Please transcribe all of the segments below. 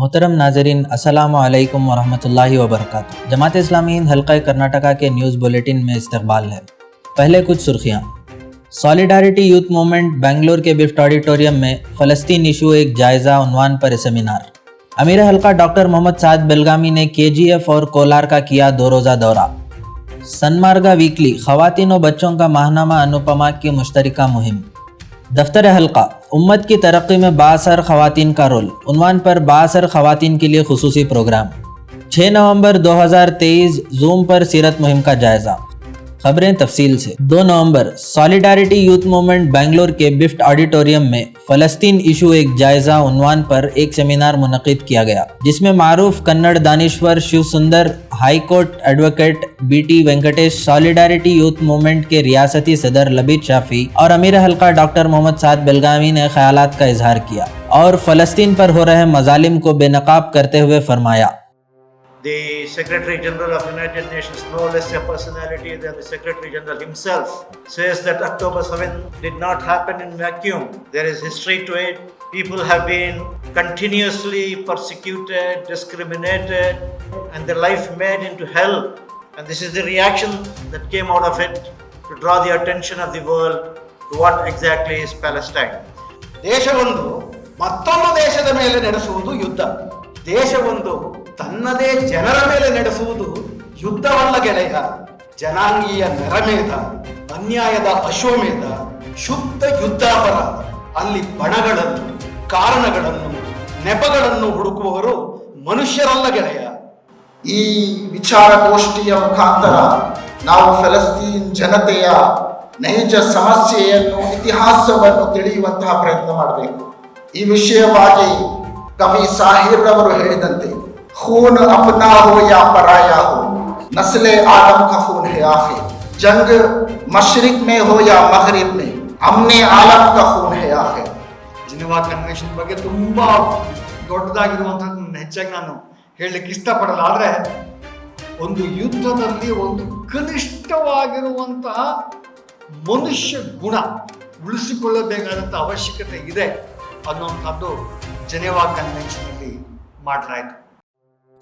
محترم ناظرین السلام علیکم ورحمۃ اللہ وبرکاتہ۔ جماعت اسلامی ہند حلقہ کرناٹکا کے نیوز بلیٹن میں استقبال ہے۔ پہلے کچھ سرخیاں۔ سالیڈارٹی یوتھ موومنٹ بنگلور کے بفٹ آڈیٹوریم میں فلسطین ایشو ایک جائزہ عنوان پر سیمینار۔ امیر حلقہ ڈاکٹر محمد سعد بلگامی نے KGF اور کولار کا کیا 2 روزہ دورہ۔ سنمارگا ویکلی خواتین و بچوں کا ماہنامہ انوپما کی مشترکہ مہم۔ دفتر حلقہ امت کی ترقی میں بااثر خواتین کا رول عنوان پر بااثر خواتین کے لیے خصوصی پروگرام۔ 6 نومبر 2023 زوم پر سیرت مہم کا جائزہ۔ خبریں تفصیل سے۔ 2 نومبر سالیڈارٹی یوتھ موومنٹ بنگلور کے بفٹ آڈیٹوریم میں فلسطین ایشو ایک جائزہ عنوان پر ایک سیمینار منعقد کیا گیا، جس میں معروف کنڑ دانشور Shiv Sundar, high court advocate BT Venkatesh, solidarity youth movement کے ریاستی صدر لبید شافی اور امیر حلقہ ڈاکٹر محمد سعد بلگامی نے خیالات کا اظہار کیا اور فلسطین پر ہو رہے مظالم کو بے نقاب کرتے ہوئے فرمایا: The Secretary General of United Nations, no less a personality than the Secretary General himself, says that October 7th did not happen in vacuum. There is history to it. People have been continuously persecuted, discriminated, and their life made into hell. And this is the reaction that came out of it to draw the attention of the world to what exactly is Palestine. ದೇಶವೊಂದು ಮತ್ತೊಂದು ದೇಶದ ಮೇಲೆ ನಡೆಸುವುದು ಯುದ್ಧ. ದೇಶವೊಂದು ತನ್ನದೇ ಜನರ ಮೇಲೆ ನಡೆಸುವುದು ಯುದ್ಧವಲ್ಲ ಗೆಳೆಯ. ಜನಾಂಗೀಯ ನರಮೇಧ, ಅನ್ಯಾಯದ ಅಶ್ವಮೇಧ, ಶುದ್ಧ ಯುದ್ಧಾಪರಾಧ. ಅಲ್ಲಿ ಬಣಗಳನ್ನು, ಕಾರಣಗಳನ್ನು, ನೆಪಗಳನ್ನು ಹುಡುಕುವವರು ಮನುಷ್ಯರಲ್ಲ ಗೆಳೆಯ. ಈ ವಿಚಾರಗೋಷ್ಠಿಯ ಮುಖಾಂತರ ನಾವು ಫಲಸ್ತೀನ್ ಜನತೆಯ ನೈಜ ಸಮಸ್ಯೆಯನ್ನು, ಇತಿಹಾಸವನ್ನು ತಿಳಿಯುವಂತಹ ಪ್ರಯತ್ನ ಮಾಡಬೇಕು. ಈ ವಿಷಯವಾಗಿ ಕವಿ ಸಾಹಿರ್ ರವರು ಹೇಳಿದಂತೆ, खून अपना हो या पराया हो, नस्ले आदम का खून है आखिर, जंग मशरिक में हो या मगरिब में, हमने आलम का खून है आखिर. ಜಿನೆವಾ ಕನ್ವೆನ್ಷನ್ ಬಗ್ಗೆ ತುಂಬಾ ದೊಡ್ಡದಾಗಿರುವಂಥದ್ದು ಹೆಚ್ಚಾಗಿ ನಾನು ಹೇಳಲಿಕ್ಕೆ ಇಷ್ಟಪಡಲ್ಲ. ಆದರೆ ಒಂದು ಯುದ್ಧದಲ್ಲಿ ಒಂದು ಕನಿಷ್ಠವಾಗಿರುವಂತಹ ಮನುಷ್ಯ ಗುಣ ಉಳಿಸಿಕೊಳ್ಳಬೇಕಾದಂಥ ಅವಶ್ಯಕತೆ ಇದೆ ಅನ್ನುವಂಥದ್ದು ಜಿನೆವಾ ಕನ್ವೆನ್ಷನ್ ಅಲ್ಲಿ ಮಾಡಲಾಯಿತು.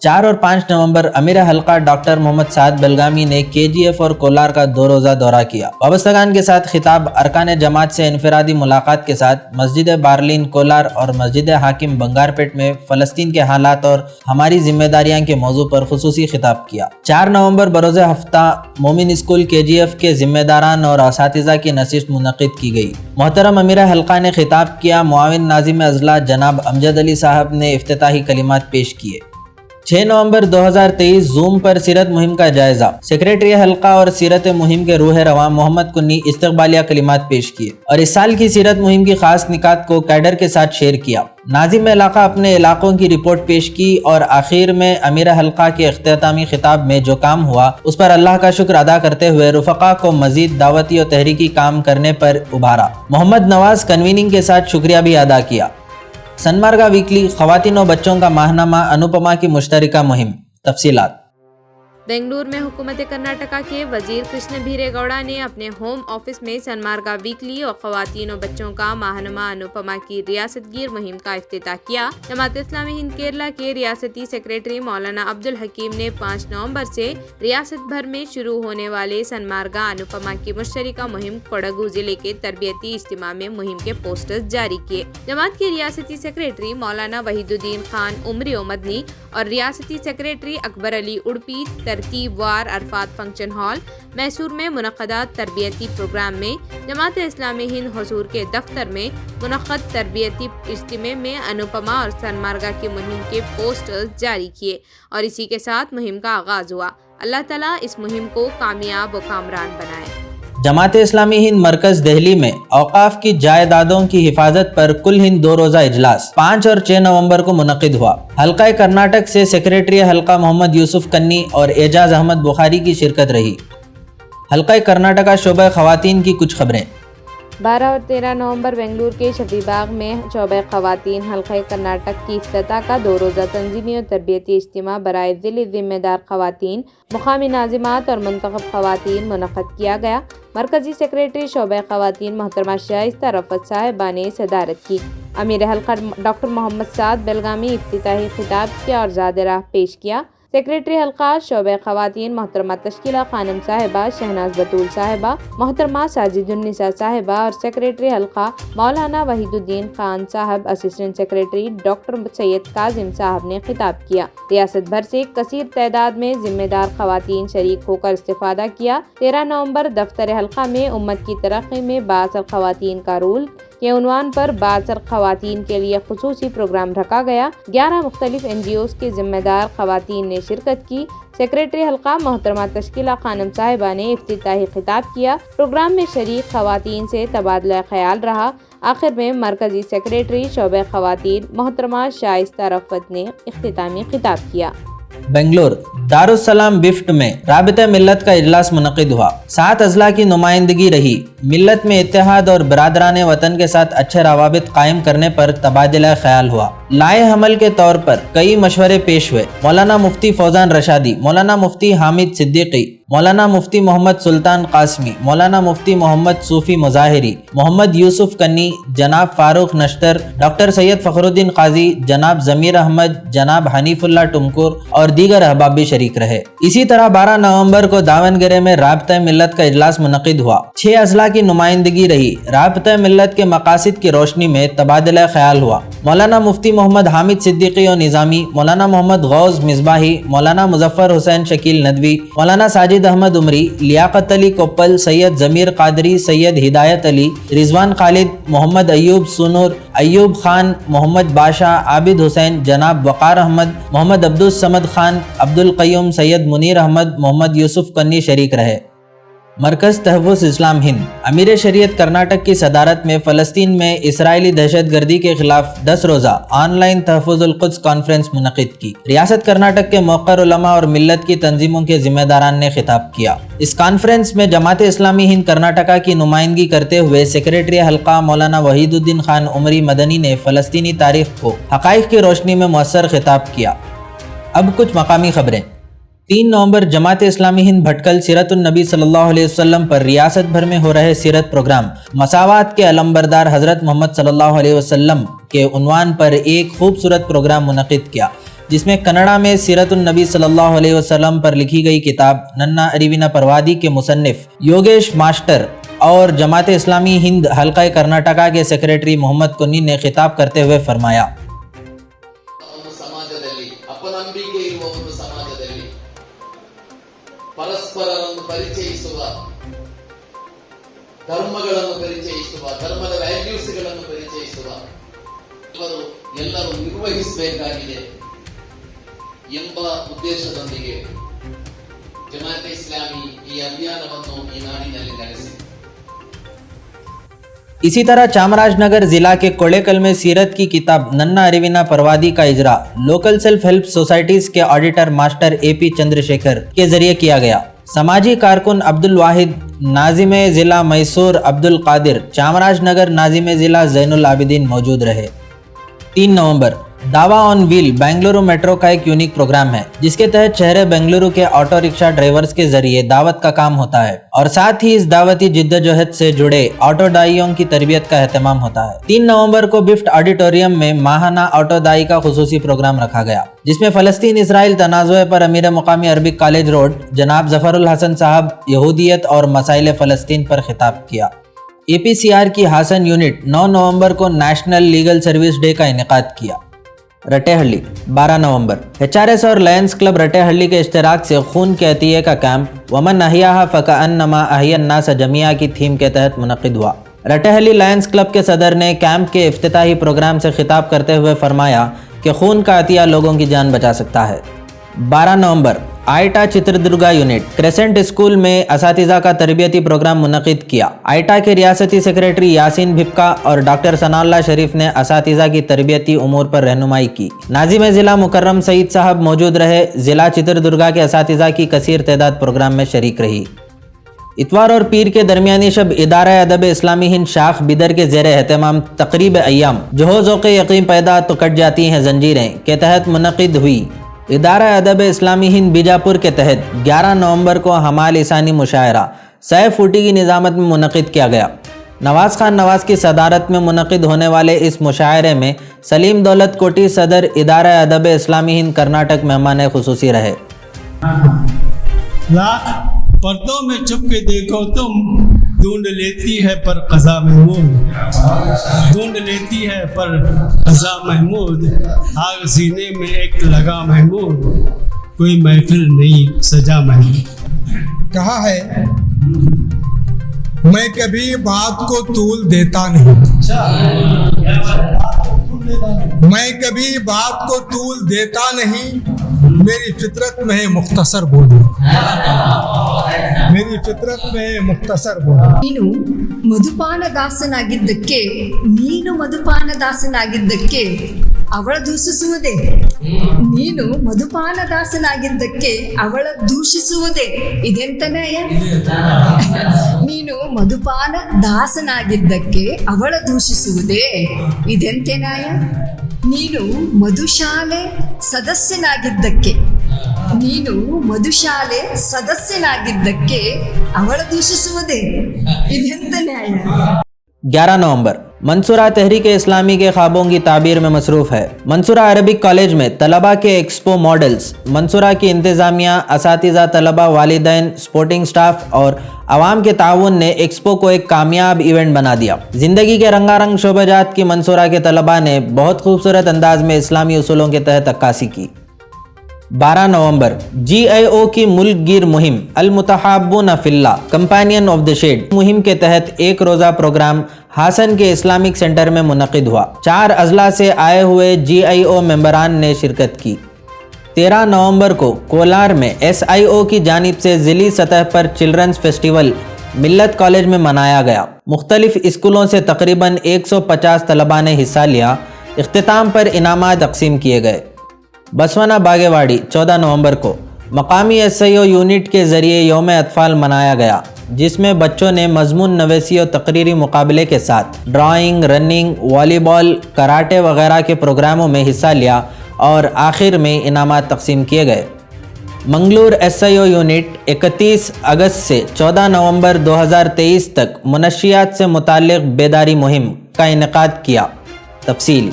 4 اور 5 نومبر امیر حلقہ ڈاکٹر محمد سعد بلگامی نے KGF اور کولار کا 2 روزہ دورہ کیا۔ وابستگان کے ساتھ خطاب، ارکان جماعت سے انفرادی ملاقات کے ساتھ مسجد بارلین کولار اور مسجد حاکم بنگارپیٹ میں فلسطین کے حالات اور ہماری ذمہ داریاں کے موضوع پر خصوصی خطاب کیا۔ 4 نومبر بروز ہفتہ مومن اسکول KGF کے ذمہ داران اور اساتذہ کی نشست منعقد کی گئی۔ محترم امیر حلقہ نے خطاب کیا۔ معاون ناظم اضلاع جناب امجد علی صاحب نے افتتاحی کلمات پیش کیے۔ 6 نومبر 2023 زوم پر سیرت مہم کا جائزہ۔ سیکریٹری حلقہ اور سیرت مہم کے روح رواں محمد کنی استقبالیہ کلمات پیش کیے اور اس سال کی سیرت مہم کی خاص نکات کو کیڈر کے ساتھ شیئر کیا۔ ناظم علاقہ اپنے علاقوں کی رپورٹ پیش کی اور آخر میں امیر حلقہ کے اختتامی خطاب میں جو کام ہوا اس پر اللہ کا شکر ادا کرتے ہوئے رفقا کو مزید دعوتی اور تحریکی کام کرنے پر ابھارا۔ محمد نواز کنویننگ کے ساتھ شکریہ بھی ادا کیا۔ سنمارگا ویکلی خواتین و بچوں کا ماہنامہ انوپما کی مشترکہ مہم۔ تفصیلات۔ بنگلور میں حکومت کرناٹکا کے وزیر کرشن بھیرے گوڑا نے اپنے ہوم آفس میں سنمارگا ویکلی اور خواتین و بچوں کا ماہنامہ انوپما کی ریاست گیر مہم کا افتتاح کیا۔ جماعت اسلامی ہند کیرلا کے ریاستی سیکریٹری مولانا عبدالحکیم نے 5 نومبر سے ریاست بھر میں شروع ہونے والے سنمارگا انوپما کی مشترکہ مہم کوڈگو ضلع کے تربیتی اجتماع میں مہم کے پوسٹرز جاری کیے۔ جماعت کے ریاستی سیکریٹری مولانا وحید الدین خان عمری مدنی اور ریاستی سیکریٹری اکبر علی اڑپی ترتیب وار عرفات فنکشن ہال میسور میں منعقدہ تربیتی پروگرام میں جماعت اسلامی ہند حضور کے دفتر میں منعقد تربیتی اجتماع میں انوپما اور سنمارگا کی مہم کے پوسٹرز جاری کیے اور اسی کے ساتھ مہم کا آغاز ہوا۔ اللہ تعالیٰ اس مہم کو کامیاب و کامران بنائے۔ جماعت اسلامی ہند مرکز دہلی میں اوقاف کی جائیدادوں کی حفاظت پر کل ہند 2 روزہ اجلاس 5 اور 6 نومبر کو منعقد ہوا۔ حلقہ کرناٹک سے سیکریٹری حلقہ محمد یوسف کنی اور اعجاز احمد بخاری کی شرکت رہی۔ حلقہ کرناٹکا شعبہ خواتین کی کچھ خبریں۔ 12 और 13 नवंबर बेंगलुरु के शफीबाग में शोबे ख़वातीन हल्क़े कर्नाटक की इफ्तिताह का 2 रोज़ा तंजीमी और तरबियती इज्तिमा बराए ज़िले ज़िम्मेदार ख़वातीन, मुक़ामी नाज़िमात और मुंतख़ब ख़वातीन मुनक़्क़द किया गया। मरकज़ी सेक्रेटरी शोबे ख़वातीन मोहतरमा शाइस्ता रफ़त साहिबा ने सदारत की। अमीर हल्का डॉक्टर मोहम्मद साद बेलगामी इफ्तिताही खिताब किया और ज़ाद राह पेश किया। सेक्रेटरी हल्का शोबे ख़वातीन मोहतरमा तश्कीला खानम साहिबा, शहनाज बतूल साहिबा, मोहतरमा साजिदुन्निसा साहिबा और सेक्रेटरी हल्का मौलाना वहीदुद्दीन खान साहब, assistant secretary doctor Syed Kazim साहब ने खिताब किया। रियासत भर से कसीर तादाद में जिम्मेदार ख़वातीन शरीक होकर इस्तिफ़ादा किया। 13 नवंबर दफ्तर हल्का में उम्मत की तरक्की में बाअसर ख़वातीन का रोल के उन्वान पर बाअसर ख़वातीन के लिए खुसूसी प्रोग्राम रखा गया। 11 मुख्तलिफ NGOs के जिम्मेदार ख़वातीन ने शिरकत की। सेक्रेटरी हल्का मोहतरमा तश्कीला खानम साहिबा ने इफ्तिताही खिताब किया। प्रोग्राम में शरीक ख़वातीन से तबादला ख्याल रहा। आखिर में मरकज़ी सेक्रेटरी शोबे ख़वातीन मोहतरमा शाइस्ता रफ़त ने इख्तितामी खिताब किया। बेंगलुरु दारुस्सलाम बिफ्ट में राबिता मिल्लत का इजलास मुनक़िद हुआ। 7 अज़ला की नुमाइंदगी रही। मिल्लत में इत्तेहाद और बरादरान वतन के साथ अच्छे रवाबित कायम करने पर तबादला ख्याल हुआ। लाए हमल के तौर पर कई मशवरे पेश हुए। मौलाना मुफ्ती फौजान रशादी, मौलाना मुफ्ती हामिद सिद्दीकी, मौलाना मुफ्ती मोहम्मद सुल्तान कासमी, मौलाना मुफ्ती मोहम्मद सूफी मुजाहिरी, मोहम्मद यूसुफ कन्नी, जनाब फारूक नश्तर, डॉक्टर सैयद फ़खरुद्दीन काजी, जनाब ज़मीर अहमद, जनाब हनीफुल्लाह टुमकुर और दीगर अहबाब भी शरीक रहे। इसी तरह 12 नवंबर को दावनगरे में राबिता मिल्लत का इजलास मुनक़िद हुआ। 6 अज़ला की नुमाइंदगी रही। राबिता मिल्लत के मकासिद की रोशनी में तबादला ख्याल हुआ। मौलाना मुफ्ती मोहम्मद हामिद सिद्दीकी और निज़ामी, मौलाना मोहम्मद गौज़ मिसबाही, मौलाना मुजफ्फर हुसैन शकील नदवी, मौलाना साजिद अहमद उमरी, लियाकत अली कोप्पल, सैयद ज़मीर कादरी, सैयद हिदायत अली, रिजवान खालिद, मोहम्मद अयूब सुनूर, अयूब खान, मोहम्मद बादशाह, आबिद हुसैन, जनाब वक़ार अहमद, मोहम्मद अब्दुल समद खान, अब्दुल क़य्यूम, सैयद मुनीर अहमद, मोहम्मद यूसुफ कन्नी शरीक रहे। मरकज़ तहफ़्फ़ुज़ इस्लाम हिंद अमीर शरीयत कर्नाटक की सदारत में फ़लस्तीन में इसराइली दहशतगर्दी के खिलाफ 10 रोज़ा ऑनलाइन तहफ़्फ़ुज़ुल क़ुद्स कॉन्फ्रेंस मुनक़िद की। रियासत कर्नाटक के मौक़र उलमा और मिल्लत की तंजीमों के ज़िम्मेदारान ने खिताब किया। इस कॉन्फ्रेंस में जमात इस्लामी हिंद कर्नाटका की नुमाइंदगी करते हुए सेक्रेटरी हल्का मौलाना वहीदुद्दीन खान उमरी मदनी ने फ़लस्तीनी तारीख़ को हक़ाइक़ की रोशनी में मुअस्सर खिताब किया। अब कुछ मकामी खबरें। 3 नवंबर जमात इस्लामी हिंद भटकल सीरतुन नबी सल्लल्लाहु अलैहि वसल्लम पर रियासत भर में हो रहे सीरत प्रोग्राम मसावात के अलमबरदार हज़रत मोहम्मद सल्लल्लाहु अलैहि वसल्लम के उन्वान पर एक खूबसूरत प्रोग्राम मुनक़िद किया, जिसमें कन्नड़ा में सीरतुन नबी सल्लल्लाहु अलैहि वसल्लम पर लिखी गई किताब नन्ना अरिविना परवादी के मुसन्निफ योगेश मास्टर और जमात इस्लामी हिंद हल्का कर्नाटका के सेक्रेटरी मोहम्मद कुन्नी ने खिताब करते हुए फरमाया, ಅಪನಂಬಿಕೆ ಇರುವ ಒಂದು ಸಮಾಜದಲ್ಲಿ ಪರಸ್ಪರರನ್ನು ಪರಿಚಯಿಸುವ, ಧರ್ಮಗಳನ್ನು ಪರಿಚಯಿಸುವ, ಧರ್ಮದ ವ್ಯಾಲ್ಯೂಸ್ಗಳನ್ನು ಪರಿಚಯಿಸುವ ಇವರು ಎಲ್ಲರೂ ನಿರ್ವಹಿಸಬೇಕಾಗಿದೆ ಎಂಬ ಉದ್ದೇಶದೊಂದಿಗೆ ಜಮಾತ್ ಇಸ್ಲಾಮಿ ಈ ಅಭಿಯಾನವನ್ನು ಈ ನಾಡಿನಲ್ಲಿ ನಡೆಸಿದೆ। इसी तरह चामराजनगर जिला के कोड़ेकल में सीरत की किताब नन्ना अरिविना परवादी का इजरा लोकल सेल्फ हेल्प सोसाइटीज के ऑडिटर मास्टर AP चंद्रशेखर के जरिए किया गया। समाजी कारकुन अब्दुल वाहिद, नाजिम जिला मैसूर अब्दुल कादिर, चामराजनगर नाजिम जिला जैनुल आबिदीन मौजूद रहे। 3 नवंबर दावा ऑन व्हील बेंगलुरु मेट्रो का एक यूनिक प्रोग्राम है, जिसके तहत शहर बेंगलुरु के ऑटो रिक्शा ड्राइवर्स के जरिए दावत का काम होता है और साथ ही इस दावती जिद्दोजहद से जुड़े ऑटो दाइयों की तरबियत का एहतमाम होता है। 3 नवंबर को बिफ्ट ऑडिटोरियम में माहाना ऑटो दाई का खुसूसी प्रोग्राम रखा गया, जिसमें फ़लस्तीन इसराइल तनाज़ुए पर अमीर मुकामी अरबिक कॉलेज रोड जनाब जफरुल हसन साहब यहूदियत और मसाइल फ़लस्तीन पर खिताब किया। APCR की हासन यूनिट 9 नवंबर को नेशनल लीगल सर्विस डे का इनेकाद किया। रटेहल्ली 12 नवंबर HRS और लायंस क्लब रटेहल्ली के इश्तराक से खून के अतिये का कैंप वमन अहियाहा फ़कअन्नमा अहियन नास जमिया की थीम के तहत मुनक़िद हुआ। रटेहल्ली लायंस क्लब के सदर ने कैंप के इफ्तिताही प्रोग्राम से खिताब करते हुए फरमाया कि खून का अतिया लोगों की जान बचा सकता है। 12 नवंबर आइटा चित्रदुर्गा यूनिट क्रेसेंट स्कूल में असातिज़ा का तरबियती प्रोग्राम मुनक़िद किया। आइटा के रियासती सेक्रेटरी यासीन भिपका और डॉक्टर सनाउल्लाह शरीफ ने असातिज़ा की तरबियती उमूर पर रहनुमाई की। नाजिम ज़िला मुकर्रम सईद साहब मौजूद रहे। ज़िला चित्रदुर्गा के असातिज़ा की कसीर तादाद प्रोग्राम में शरीक रही। इतवार और पीर के दरमियानी शब इदारा अदब इस्लामी हिंद शाख बिदर के ज़ेर एहतमाम तकरीब अय्याम जो हो ज़ौक़ यकीन पैदा तो कट जाती हैं जंजीरें के तहत मुनक़िद हुई। इदारा अदब इस्लामी हिंद बीजापुर के तहत 11 नवंबर को हमाल इसानी मुशायरा सैफ फूटी की निज़ामत में मुनक़िद किया गया। नवाज़ खान नवाज़ की सदारत में मुनक़िद होने वाले इस मुशायरे में सलीम दौलत कोटी सदर इदारा अदब इस्लामी हिंद कर्नाटक मेहमान खुसूसी रहे। पर्दों में छुप के देखो तुम, ढूंढ लेती है पर क़ज़ा महमूद, ढूंढ लेती है पर क़ज़ा महमूद, आग सीने में एक लगा महमूद, कोई महफिल नहीं सजा महमूद। कहा है मैं कभी बात को तूल देता नहीं, मैं कभी बात को तूल देता नहीं, मेरी फितरत में है मुख्तसर बोलूं, मेरी फितरत में है मुख्तसर बोलूं। ನೀನು ಮಧುಪಾನದಾಸನಾಗಿದ್ದಕ್ಕೆ ನೀನು ಮಧುಪಾನದಾಸನಾಗಿದ್ದಕ್ಕೆ ಅವಳ ದೂಷಿಸುವುದೇ, ನೀನು ಮಧುಪಾನದಾಸನಾಗಿದ್ದಕ್ಕೆ ಅವಳ ದೂಷಿಸುವುದೇ ಇದೆಂತ ನ್ಯಾಯ? ನೀನು ಮಧುಪಾನ ದಾಸನಾಗಿದ್ದಕ್ಕೆ ಅವಳ ದೂಷಿಸುವುದೇ ಇದೆಂತ ನ್ಯಾಯ? ನೀನು ಮಧುಶಾಲೆ ಸದಸ್ಯನಾಗಿದ್ದಕ್ಕೆ, ನೀನು ಮಧುಶಾಲೆ ಸದಸ್ಯನಾಗಿದ್ದಕ್ಕೆ ಅವಳ ದೂಷಿಸುವುದೇ ಇದೆಂತ ನ್ಯಾಯ? 11 नवंबर मंसूरा तहरीक इस्लामी के ख्वाबों की ताबीर में मसरूफ़ है। मंसूरा अरबिक कॉलेज में तलबा के एक्सपो मॉडल्स, मंसूरा की इंतज़ामिया, असातिज़ा, तलबा, वालिदैन, स्पोर्टिंग स्टाफ और आवाम के ताउन ने एक्सपो को एक कामयाब इवेंट बना दिया। ज़िंदगी के रंगारंग शोबाजात की मंसूरा के तलबा ने बहुत खूबसूरत अंदाज में इस्लामी उसूलों के तहत अक्कासी की। 12 नवंबर GIO की मुल्क गिर मुहिम अल-मुतहाब्बून फिल्लाह कंपेनियन ऑफ द शेड मुहिम के तहत एक रोज़ा प्रोग्राम हासन के इस्लामिक सेंटर में मुनक़िद हुआ। 4 अजला से आए हुए GIO मेंबरान ने शिरकत की। 13 नवंबर को कोलार में SIO की जानिब से ज़िली सतह पर चिल्ड्रंस फेस्टिवल मिल्लत कॉलेज में मनाया गया। मुख्तलिफ स्कूलों से तकरीबन 150 तलबा ने हिस्सा लिया। इख्तिताम पर इनामात तकसीम किए गए। बसवाना बागेवाड़ी 14 नवंबर को मकामी SIO यूनिट के ज़रिए यौम अतफ़ाल मनाया गया, जिसमें बच्चों ने मज़मून नवेसी और तकरीरी मुकाबले के साथ ड्राइंग, रनिंग, वॉलीबॉल, कराटे वगैरह के प्रोग्रामों में हिस्सा लिया और आखिर में इनामात तकसीम किए गए। मंगलूर SIO यूनिट 31 अगस्त से 14 नवंबर 2023 तक मुनशियात से मुताल्लिक़ बेदारी मुहिम का इनेकाद किया। तफसील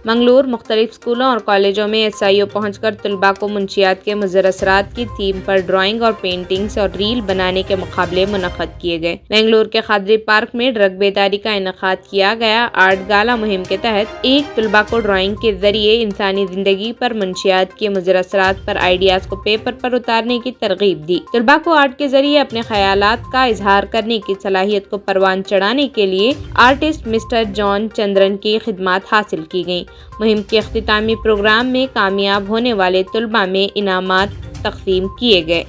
मंगलूर मुख्तलिफ स्कूलों और कॉलेजों में SIO पहुंचकर तलबा को मुंशियात के मुज़र असरात की थीम पर ड्राइंग और पेंटिंग्स और रील बनाने के मुकाबले मुनक़्क़द किए गए। बेंगलुरु के खादरी पार्क में ड्रग बेदारी का इनेकाद किया गया। आर्ट गाला मुहिम के तहत एक तलबा को ड्राइंग के जरिए इंसानी ज़िंदगी पर मुंशियात के मुज़र असरात पर आइडियाज़ को पेपर पर उतारने की तरगीब दी। तलबा को आर्ट के जरिए अपने ख्यालात का इजहार करने की सलाहियत को परवान चढ़ाने के लिए आर्टिस्ट मिस्टर जॉन चंद्रन की खिदमात हासिल की गई। मुहिम के अख्तितामी प्रोग्राम में कामयाब होने वाले तलबा में इनामात तकसीम किए गए।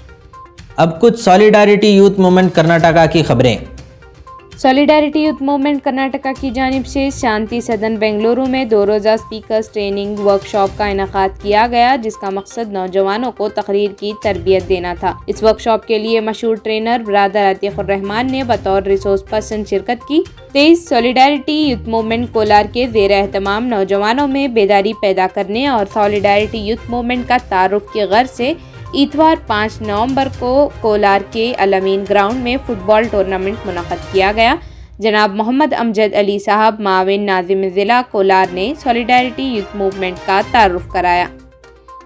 अब कुछ सॉलिडारिटी यूथ मूवमेंट कर्नाटका की खबरें। सॉलिडारिटी यूथ मूवमेंट कर्नाटका की जानिब से शांति सदन बेंगलुरु में 2 रोज़ा स्पीकर्स ट्रेनिंग वर्कशॉप का इनेकाद किया गया, जिसका मकसद नौजवानों को तकरीर की तरबियत देना था। इस वर्कशॉप के लिए मशहूर ट्रेनर ब्रादर अतीकुर रहमान ने बतौर रिसोर्स पर्सन शिरकत की। 23 सॉलिडारिटी यूथ मूवमेंट कोलार के ज़ेर एहतमाम नौजवानों में बेदारी पैदा करने और सॉलिडारिटी यूथ मूवमेंट का तारुफ की गर्ज से इतवार 5 नवंबर को कोलार के अल-अमीन ग्राउंड में फुटबॉल टूर्नामेंट मुनक़्क़द किया गया। जनाब मोहम्मद अमजद अली साहब माविन नाज़िम ज़िला कोलार ने सॉलिडारिटी यूथ मूवमेंट का तारुफ कराया।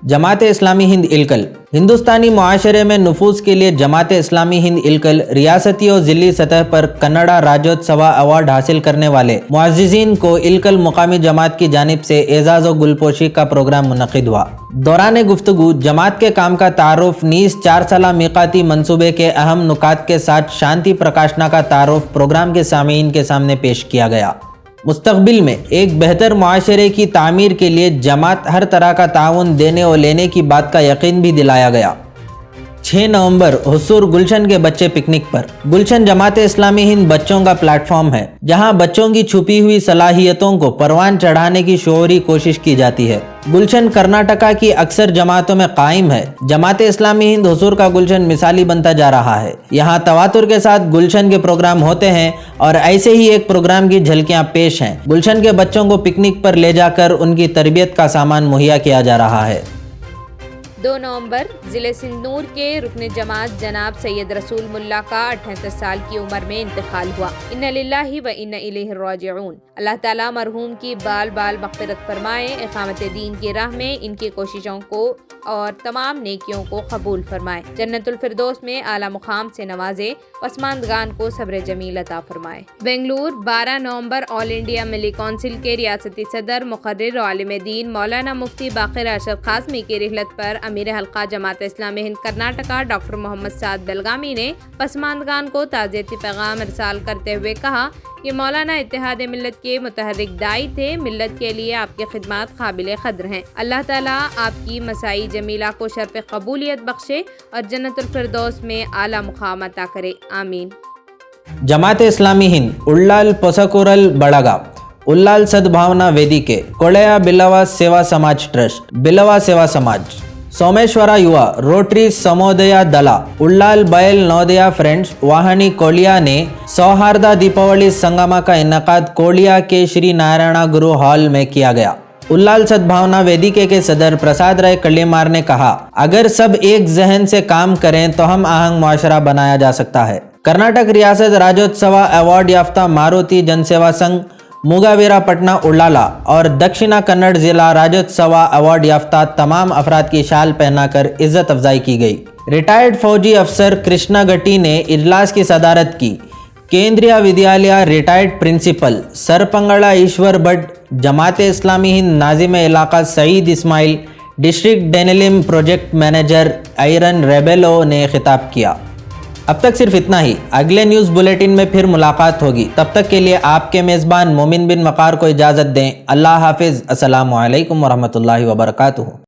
जमात इस्लामी हिंद इलकल हिंदुस्तानी मुआशरे में नफूज के लिए जमात इस्लामी हिंद इलकल रियासती और ज़िली सतह पर कन्नड़ा राज्योत्सव अवार्ड हासिल करने वाले मुअज़्ज़िज़ीन को इलकल मुकामी जमात की जानिब से एजाज़ और गुलपोशी का प्रोग्राम मुनक़्क़िद हुआ। दौरान गुफ्तगू जमात के काम का तारुफ नीज़ 4 साला मीक़ाती मंसूबे के अहम नुकात के साथ शांति प्रकाशना का तारुफ प्रोग्राम के सामीन के सामने पेश किया गया। मुस्तक़बिल में एक बेहतर मुआशरे की तामीर के लिए जमात हर तरह का ताउन देने और लेने की बात का यकीन भी दिलाया गया। 6 नवंबर हुसूर गुलशन के बच्चे पिकनिक पर। गुलशन जमात इस्लामी हिंद बच्चों का प्लेटफॉर्म है जहां बच्चों की छुपी हुई सलाहियतों को परवान चढ़ाने की शौरी कोशिश की जाती है। गुलशन कर्नाटका की अक्सर जमातों में कायम है। जमात इस्लामी हिंद हुसूर का गुलशन मिसाली बनता जा रहा है। यहाँ तवातुर के साथ गुलशन के प्रोग्राम होते हैं और ऐसे ही एक प्रोग्राम की झलकियां पेश हैं। गुलशन के बच्चों को पिकनिक पर ले जाकर उनकी तरबियत का सामान मुहैया किया जा रहा है। 2 नवंबर जिले सिंदूर के रुकन जमात जनाब सैयद रसूल मुल्ला का 78 साल की उम्र में इंतकाल हुआ। इन्ना लिल्लाहि व इन्ना इलैहि राजिऊन। अल्लाह ताला मरहूम की बाल बाल मग़फ़िरत फरमाए, इक़ामत दीन की राह में इनकी कोशिशों को और तमाम नेकियों को कबूल फरमाए, जन्नतुल फिरदौस में आला मुकाम से नवाजे, पसमानदगान को सब्र जमील अता फरमाए। बेंगलुरु 12 नवंबर ऑल इंडिया मिली कौंसिल के रियासती सदर मुक़र्रिर आलिम दीन मौलाना मुफ्ती बाक़िर अरशद क़ासमी की रिहलत पर अमीर हल्का जमात इस्लामी हिंद कर्नाटका डॉक्टर मोहम्मद साद बेलगामी ने पसमानदगान को ताज़ियती पैगाम इरसाल करते हुए कहा कि मौलाना इत्तेहाद मिल्लत के मुतहर्रिक दाई थे। मिल्लत के लिए आपकी खिदमत काबिल क़द्र हैं। अल्लाह ताला आपकी मसाई जमीला को शर्फ़ कबूलियत बख्शे और जन्नतुल फिरदौस में आला मुकाम अता करे, आमीन। जमात इस्लामी हिंद उल्लाल पोसकुरल बड़गा उल्लाल सद्भावना वेदिके कोळेया बिलवा सेवा समाज ट्रस्ट बिलवा सेवा समाज ಸೋಮೇಶ್ವರ ಯುವ रोटरी समोदय दला उल्लाल बैल नवोदया फ्रेंड्स वाहनी कोलिया ने सौहार्दा दीपावली संगमा का इनकाद कोलिया के श्री नारायणा गुरु हॉल में किया गया। उल्लाल सद्भावना वेदिके के सदर प्रसाद राय कल्लीमार ने कहा, अगर सब एक जहन से काम करें तो हम आहंग मुआशरा बनाया जा सकता है। कर्नाटक रियासत राज्योत्सव अवार्ड याफ्ता मारुति जनसेवा संघ मुगावीरा पटना उल्लाला और दक्षिणा कन्नड़ जिला राज्योत्सव अवार्ड याफ्ता तमाम अफराद की शाल पहनाकर इज्जत अफजाई की गई। रिटायर्ड फौजी अफसर कृष्णा गट्टी ने इजलास की सदारत की। केंद्रीय विद्यालय रिटायर्ड प्रिंसिपल सरपंगड़ा ईश्वर भट्ट, जमात इस्लामी हिंद नाजिम इलाका सईद इस्माइल, डिस्ट्रिक्ट डेनिलिम प्रोजेक्ट मैनेजर आयरन रेबेलो ने खिताब किया। अब तक सिर्फ इतना ही। अगले न्यूज़ बुलेटिन में फिर मुलाकात होगी। तब तक के लिए आपके मेज़बान मोमिन बिन वक़ार को इजाज़त दें। अल्लाह हाफिज़। अस्सलामु अलैकुम वरहमतुल्लाहि वबरकातुहू।